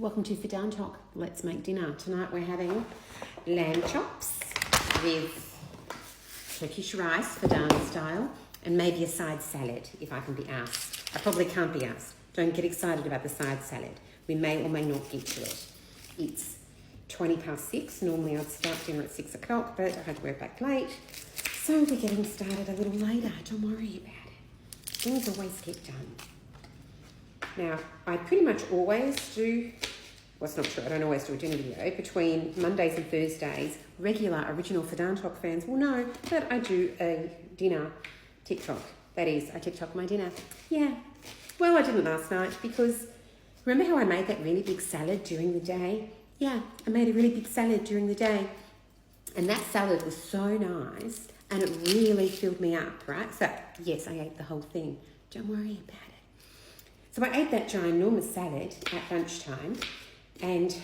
Welcome to Fidan Talk. Let's make dinner. Tonight we're having lamb chops with Turkish rice, Fidan style, and maybe a side salad if I can be asked. I probably can't be asked. Don't get excited about the side salad. We may or may not get to it. It's 6:20. Normally I'd start dinner at 6 o'clock, but I had to work back late. So we're getting started a little later. Don't worry about it. Things always get done. Now, I pretty much always do, well, it's not true, I don't always do a dinner video. Between Mondays and Thursdays, regular original Fidan Talk fans will know that I do a dinner TikTok. That is, I TikTok my dinner. Yeah. Well, I didn't last night because remember how I made that really big salad during the day? Yeah, I made a really big salad during the day. And that salad was so nice and it really filled me up, right? So, yes, I ate the whole thing. Don't worry about it. So I ate that ginormous salad at lunchtime and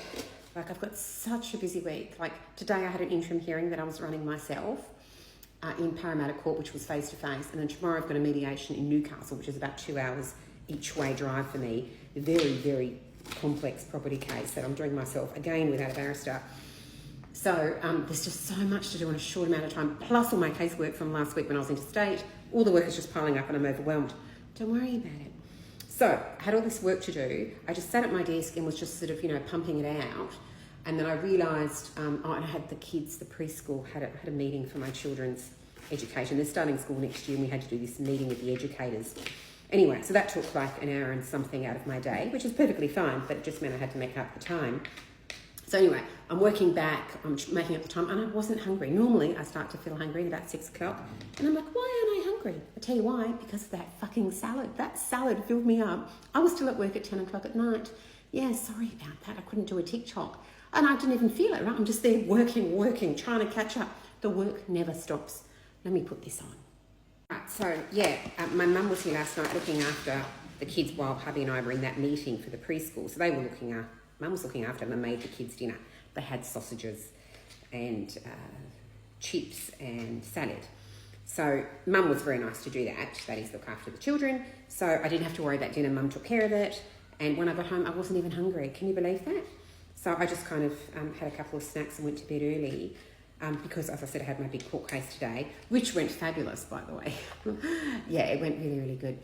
like I've got such a busy week. Like today I had an interim hearing that I was running myself in Parramatta Court, which was face-to-face. And then tomorrow I've got a mediation in Newcastle, which is about 2 hours each way drive for me. A very, very complex property case that I'm doing myself, again without a barrister. So there's just so much to do in a short amount of time, plus all my casework from last week when I was interstate. All the work is just piling up and I'm overwhelmed. Don't worry about it. So I had all this work to do. I just sat at my desk and was just sort of, pumping it out. And then I realised, I had the kids, the preschool, had a meeting for my children's education. They're starting school next year and we had to do this meeting with the educators. Anyway, so that took like an hour and something out of my day, which is perfectly fine, but it just meant I had to make up the time. So anyway, I'm working back, I'm making up the time, and I wasn't hungry. Normally, I start to feel hungry at about 6 o'clock, and I'm like, why aren't I hungry? I tell you why, because of that fucking salad. That salad filled me up. I was still at work at 10 o'clock at night. Yeah, sorry about that. I couldn't do a TikTok. And I didn't even feel it, right? I'm just there working, trying to catch up. The work never stops. Let me put this on. Right, so yeah, my mum was here last night looking after the kids while hubby and I were in that meeting for the preschool. So they were looking after, Mum was looking after them and made the kids dinner. They had sausages and chips and salad. So Mum was very nice to do that. That is, look after the children. So I didn't have to worry about dinner. Mum took care of it. And when I got home, I wasn't even hungry. Can you believe that? So I just kind of had a couple of snacks and went to bed early because, as I said, I had my big court case today, which went fabulous, by the way. Yeah, it went really, really good.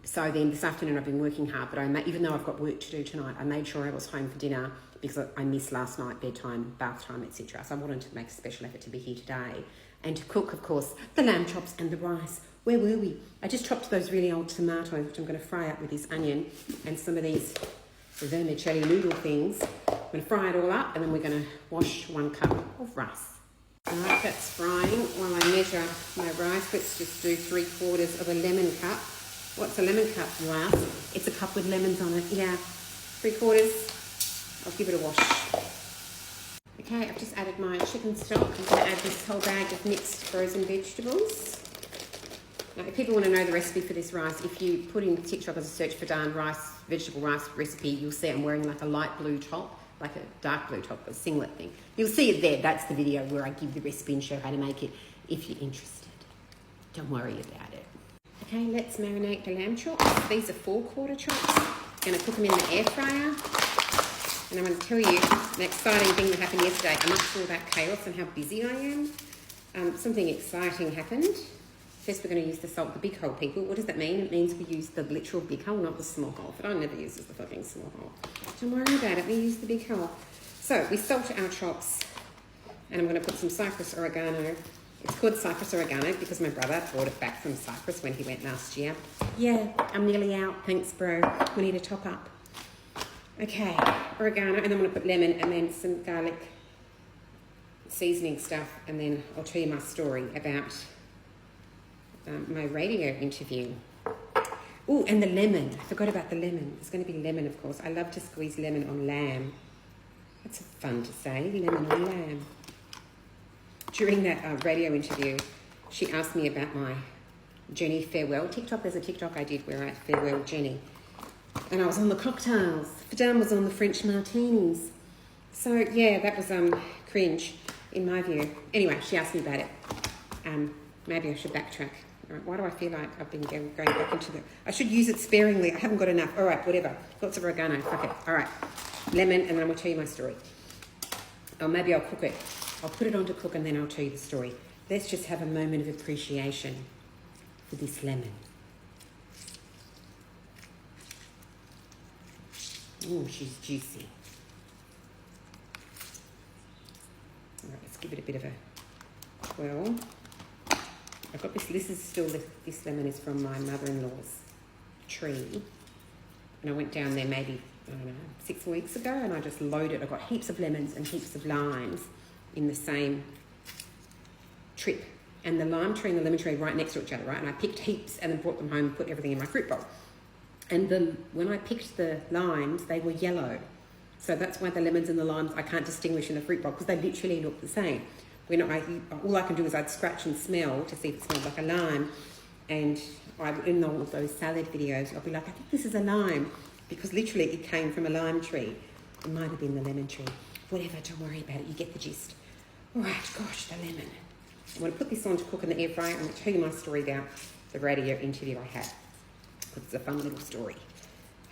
So then this afternoon I've been working hard, but even though I've got work to do tonight, I made sure I was home for dinner because I missed last night, bedtime, bath time, etc. So I wanted to make a special effort to be here today and to cook, of course, the lamb chops and the rice. Where were we? I just chopped those really old tomatoes, which I'm going to fry up with this onion and some of these vermicelli noodle things. I'm going to fry it all up and then we're going to wash 1 cup of rice. Alright, that's frying while I measure my rice. Let's just do 3/4 of a lemon cup. What's a lemon cup, you ask? It's a cup with lemons on it. Yeah, 3/4. I'll give it a wash. Okay, I've just added my chicken stock. I'm going to add this whole bag of mixed frozen vegetables. Now, if people want to know the recipe for this rice, if you put in TikTok as a search for Dan rice, vegetable rice recipe, you'll see I'm wearing like a light blue top, like a dark blue top, a singlet thing. You'll see it there. That's the video where I give the recipe and show how to make it if you're interested. Don't worry about it. Okay, let's marinate the lamb chops. These are 4/4 chops. I'm going to cook them in the air fryer. And I'm going to tell you an exciting thing that happened yesterday. Amongst all that chaos and how busy I am, something exciting happened. First, we're going to use the salt, the big hole, people. What does that mean? It means we use the literal big hole, not the small hole. But I never use the fucking small hole. Don't worry about it. We use the big hole. So we salt our chops. And I'm going to put some Cyprus oregano. It's called Cyprus oregano because my brother brought it back from Cyprus when he went last year. Yeah, I'm nearly out. Thanks, bro. We need a top up. Okay, oregano. And then I'm going to put lemon and then some garlic seasoning stuff. And then I'll tell you my story about my radio interview. Oh, and the lemon. I forgot about the lemon. There's going to be lemon, of course. I love to squeeze lemon on lamb. That's fun to say, lemon on lamb. During that radio interview, she asked me about my Jenny farewell TikTok. There's a TikTok I did where I farewell Jenny. And I was on the cocktails. Fidan was on the French martinis. So, yeah, that was cringe, in my view. Anyway, she asked me about it. Maybe I should backtrack. All right, why do I feel like I've been going back into the... I should use it sparingly. I haven't got enough. All right, whatever. Lots of oregano. Fuck it. All right. Lemon, and then I'm going to tell you my story. Or maybe I'll cook it. I'll put it on to cook and then I'll tell you the story. Let's just have a moment of appreciation for this lemon. Oh, she's juicy. All right, let's give it a bit of a twirl. I've got this, this lemon is from my mother-in-law's tree. And I went down there maybe, I don't know, 6 weeks ago, and I just loaded. I got heaps of lemons and heaps of limes in the same trip. And the lime tree and the lemon tree right next to each other, right? And I picked heaps and then brought them home and put everything in my fruit bowl. And when I picked the limes, they were yellow. So that's why the lemons and the limes I can't distinguish in the fruit bowl, because they literally look the same. All I can do is I'd scratch and smell to see if it smells like a lime. And in all of those salad videos, I'll be like, I think this is a lime, because literally it came from a lime tree. It might have been the lemon tree. Whatever, don't worry about it. You get the gist. All right, gosh, the lemon. I'm going to put this on to cook in the air fryer. I'm going to tell you my story about the radio interview I had. It's a fun little story.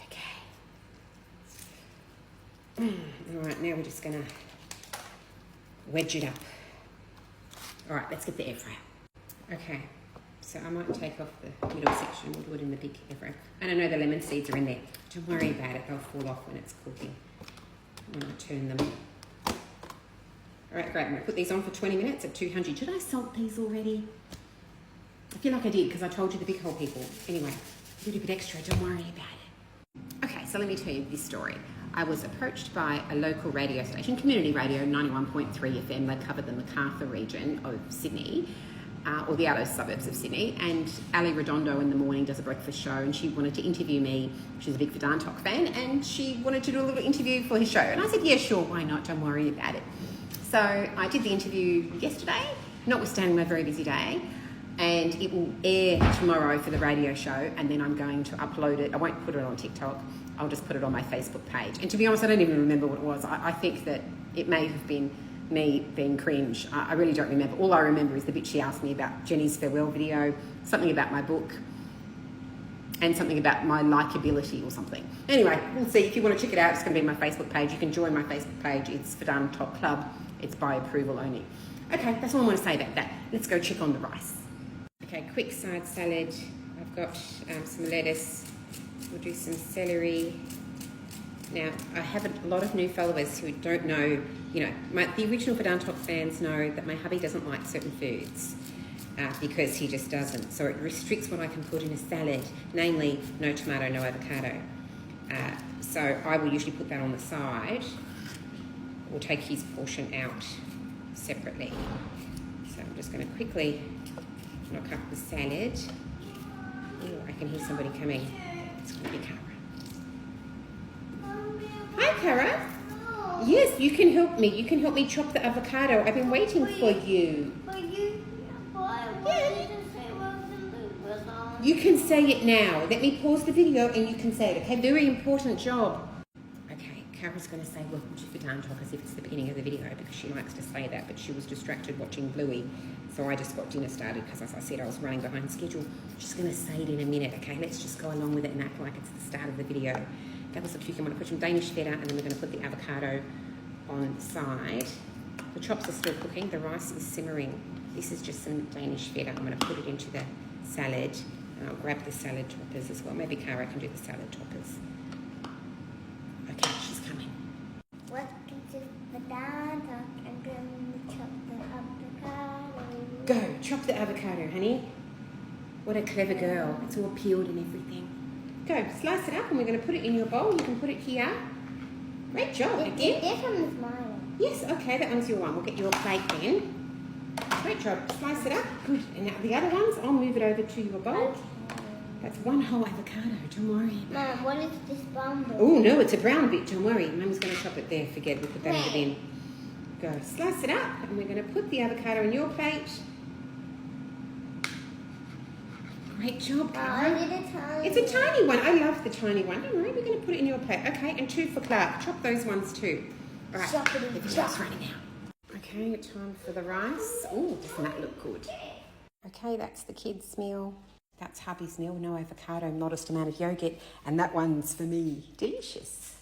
Okay. All right, now we're just going to wedge it up. All right, let's get the air fryer. Okay, so I might take off the middle section. We'll do it in the big air fryer. And I know the lemon seeds are in there. Don't worry about it. They'll fall off when it's cooking, when I turn them. All right, great. I'm going to put these on for 20 minutes at 200. Did I salt these already? I feel like I did, because I told you the big hole people. Anyway, a little bit extra. Don't worry about it. Okay, so let me tell you this story. I was approached by a local radio station, community radio, 91.3 FM. They covered the Macarthur region of Sydney, or the outer suburbs of Sydney. And Ali Redondo in the morning does a breakfast show, and she wanted to interview me. She's a big Vedantok fan, and she wanted to do a little interview for his show. And I said, yeah, sure, why not? Don't worry about it. So I did the interview yesterday, notwithstanding my very busy day. And it will air tomorrow for the radio show, and then I'm going to upload it. I won't put it on TikTok. I'll just put it on my Facebook page. And to be honest, I don't even remember what it was. I think that it may have been me being cringe. I really don't remember. All I remember is the bit she asked me about Jenny's farewell video, something about my book, and something about my likability or something. Anyway, we'll see. If you want to check it out, it's going to be my Facebook page. You can join my Facebook page. It's Vedantok Club. It's by approval only. Okay, that's all I want to say about that. Let's go check on the rice. Okay, quick side salad. I've got some lettuce. We'll do some celery. Now, I have a lot of new followers who don't know, the original Vedantok fans know that my hubby doesn't like certain foods because he just doesn't. So it restricts what I can put in a salad, namely no tomato, no avocado. So I will usually put that on the side. We'll take his portion out separately. So I'm just going to quickly knock up the salad. Ooh, I can hear somebody coming. It's going to be Cara. Hi, Cara. Yes, you can help me. You can help me chop the avocado. I've been waiting for you. You can say it now. Let me pause the video and you can say it. Okay, very important job. Okay, Cara's going to say welcome to Vedantok as if it's the beginning of the video because she likes to say that, but she was distracted watching Bluey. So I just got dinner started because, as I said, I was running behind schedule. She's going to say it in a minute, okay? Let's just go along with it and act like it's the start of the video. That was the cucumber. I'm going to put some Danish feta and then we're going to put the avocado on the side. The chops are still cooking. The rice is simmering. This is just some Danish feta. I'm going to put it into the salad. And I'll grab the salad toppers as well. Maybe Cara can do the salad toppers. Okay, she's coming. Welcome to Vedantok. I'm going to chop the avocado. Go, chop the avocado, honey. What a clever girl. It's all peeled and everything. Go, slice it up and we're going to put it in your bowl. You can put it here. Great job. Again. This one is mine. Yes, okay, that one's your one. We'll get your plate then. Great job. Slice it up. Good. And now the other ones, I'll move it over to your bowl. Okay. That's one whole avocado. Don't worry about it. Mom, what is this brown bit? Oh, no, it's a brown bit. Don't worry. Mum's going to chop it there. Forget it. We'll put that in the bin. Go. Slice it up and we're going to put the avocado in your plate. Great job, Cara. It's a tiny one. I love the tiny one. Don't worry, we're going to put it in your plate. Okay, and two for Clark. Chop those ones too. All right, the video's running out. Okay, time for the rice. Oh, doesn't that look good? Okay, that's the kids' meal. That's hubby's meal, no avocado, modest amount of yogurt, and that one's for me. Delicious.